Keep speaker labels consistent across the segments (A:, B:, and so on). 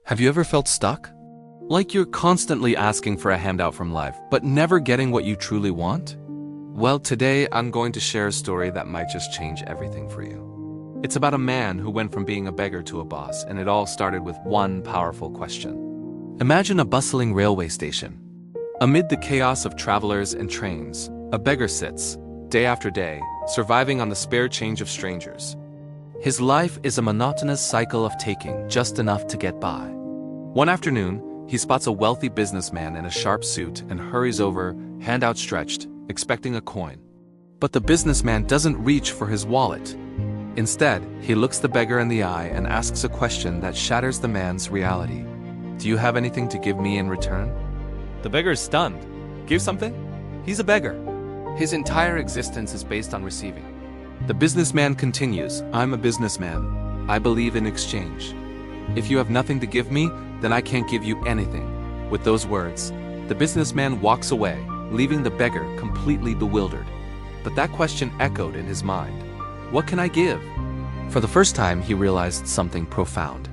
A: Have you ever felt stuck? Like you're constantly asking for a handout from life, but never getting what you truly want? Well, today I'm going to share a story that might just change everything for you. It's about a man who went from being a beggar to a boss, and it all started with one powerful question. Imagine a bustling railway station. Amid the chaos of travelers and trains, a beggar sits, day after day, surviving on the spare change of strangers. His life is a monotonous cycle of taking just enough to get by. One afternoon, he spots a wealthy businessman in a sharp suit and hurries over, hand outstretched, expecting a coin. But the businessman doesn't reach for his wallet. Instead, he looks the beggar in the eye and asks a question that shatters the man's reality. "Do you have anything to give me in return?" The beggar is stunned. Give something? He's a beggar. His entire existence is based on receiving. The businessman continues, "I'm a businessman. I believe in exchange. If you have nothing to give me, then I can't give you anything." With those words, the businessman walks away, leaving the beggar completely bewildered. But that question echoed in his mind. What can I give? For the first time, he realized something profound.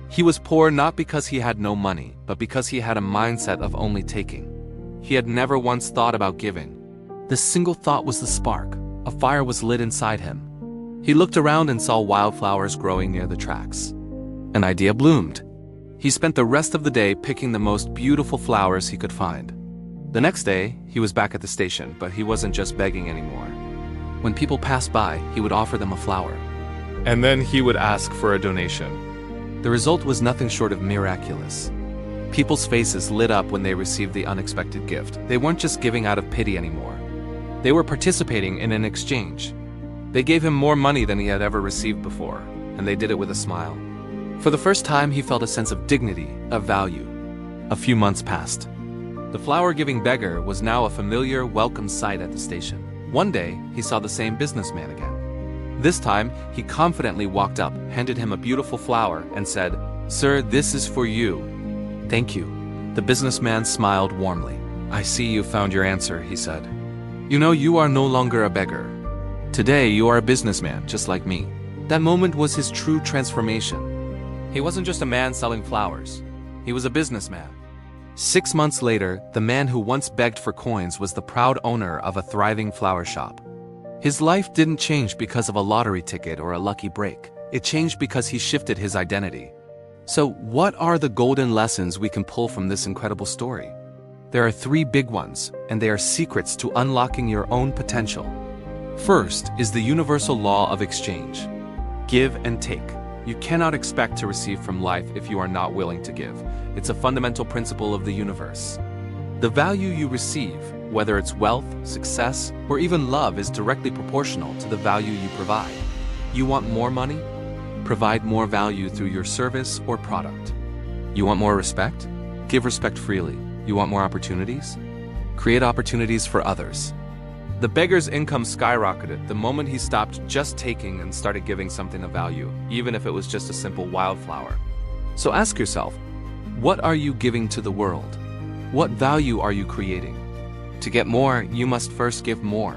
A: He was poor not because he had no money, but because he had a mindset of only taking. He had never once thought about giving. This single thought was the spark. A fire was lit inside him. He looked around and saw wildflowers growing near the tracks. An idea bloomed. He spent the rest of the day picking the most beautiful flowers he could find. The next day, he was back at the station, but he wasn't just begging anymore. When people passed by, he would offer them a flower. And then he would ask for a donation. The result was nothing short of miraculous. People's faces lit up when they received the unexpected gift. They weren't just giving out of pity anymore. They were participating in an exchange. They gave him more money than he had ever received before, and they did it with a smile. For the first time, he felt a sense of dignity, of value. A few months passed. The flower-giving beggar was now a familiar, welcome sight at the station. One day, he saw the same businessman again. This time, he confidently walked up, handed him a beautiful flower, and said, "Sir, this is for you." "Thank you." The businessman smiled warmly. "I see you found your answer," he said. "You know, you are no longer a beggar. Today, you are a businessman, just like me." That moment was his true transformation. He wasn't just a man selling flowers. He was a businessman. 6 months later, the man who once begged for coins was the proud owner of a thriving flower shop. His life didn't change because of a lottery ticket or a lucky break. It changed because he shifted his identity. So, what are the golden lessons we can pull from this incredible story? There are 3 big ones, and they are secrets to unlocking your own potential. First is the universal law of exchange. Give and take. You cannot expect to receive from life if you are not willing to give. It's a fundamental principle of the universe. The value you receive, whether it's wealth, success, or even love, is directly proportional to the value you provide. You want more money? Provide more value through your service or product. You want more respect? Give respect freely. You want more opportunities? Create opportunities for others. The beggar's income skyrocketed the moment he stopped just taking and started giving something of value, even if it was just a simple wildflower. So ask yourself, what are you giving to the world? What value are you creating? To get more, you must first give more.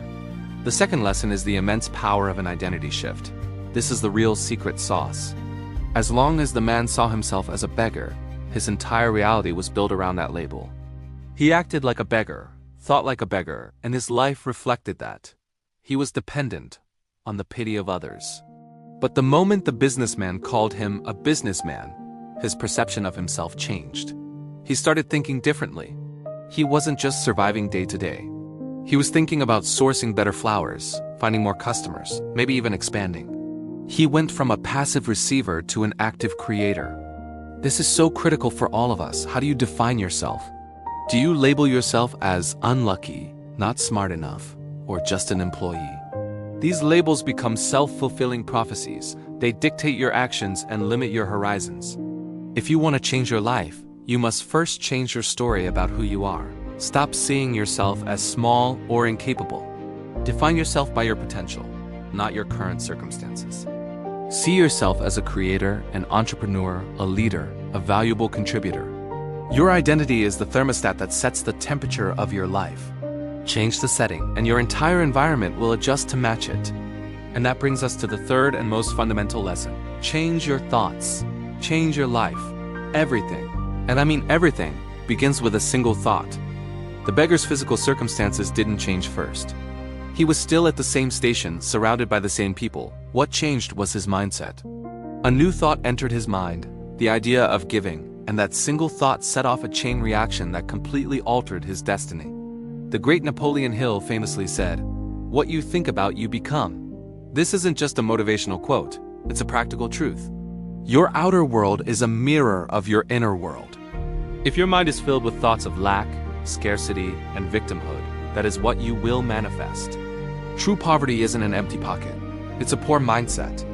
A: The second lesson is the immense power of an identity shift. This is the real secret sauce. As long as the man saw himself as a beggar, his entire reality was built around that label. He acted like a beggar, thought like a beggar, and his life reflected that. He was dependent on the pity of others. But the moment the businessman called him a businessman, his perception of himself changed. He started thinking differently. He wasn't just surviving day to day. He was thinking about sourcing better flowers, finding more customers, maybe even expanding. He went from a passive receiver to an active creator. This is so critical for all of us. How do you define yourself? Do you label yourself as unlucky, not smart enough, or just an employee? These labels become self-fulfilling prophecies. They dictate your actions and limit your horizons. If you want to change your life, you must first change your story about who you are. Stop seeing yourself as small or incapable. Define yourself by your potential, not your current circumstances. See yourself as a creator, an entrepreneur, a leader, a valuable contributor. Your identity is the thermostat that sets the temperature of your life. Change the setting, and your entire environment will adjust to match it. And that brings us to the third and most fundamental lesson. Change your thoughts. Change your life. Everything, and I mean everything, begins with a single thought. The beggar's physical circumstances didn't change first. He was still at the same station, surrounded by the same people. What changed was his mindset. A new thought entered his mind, the idea of giving, and that single thought set off a chain reaction that completely altered his destiny. The great Napoleon Hill famously said, "What you think about, you become." This isn't just a motivational quote, it's a practical truth. Your outer world is a mirror of your inner world. If your mind is filled with thoughts of lack, scarcity, and victimhood, that is what you will manifest. True poverty isn't an empty pocket. It's a poor mindset.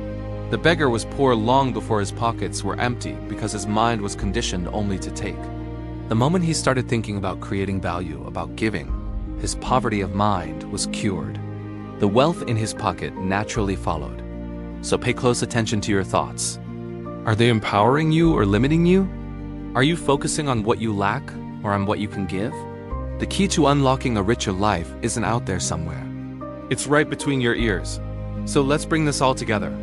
A: The beggar was poor long before his pockets were empty because his mind was conditioned only to take. The moment he started thinking about creating value, about giving, his poverty of mind was cured. The wealth in his pocket naturally followed. So pay close attention to your thoughts. Are they empowering you or limiting you? Are you focusing on what you lack or on what you can give? The key to unlocking a richer life isn't out there somewhere. It's right between your ears. So let's bring this all together.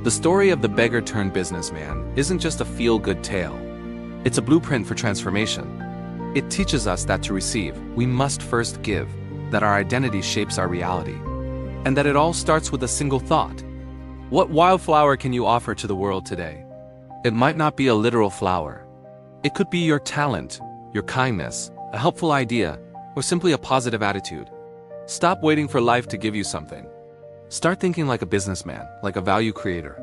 A: The story of the beggar turned businessman isn't just a feel-good tale. It's a blueprint for transformation. It teaches us that to receive, we must first give, that our identity shapes our reality, and that it all starts with a single thought. What wildflower can you offer to the world today? It might not be a literal flower. It could be your talent, your kindness, a helpful idea, or simply a positive attitude. Stop waiting for life to give you something. Start thinking like a businessman, like a value creator.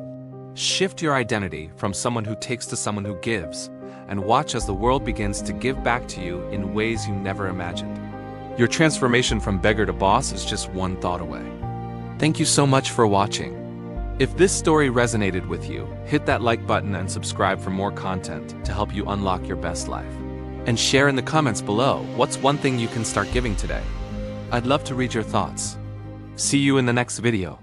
A: Shift your identity from someone who takes to someone who gives, and watch as the world begins to give back to you in ways you never imagined. Your transformation from beggar to boss is just one thought away. Thank you so much for watching. If this story resonated with you, hit that like button and subscribe for more content to help you unlock your best life. And share in the comments below, what's one thing you can start giving today? I'd love to read your thoughts. See you in the next video.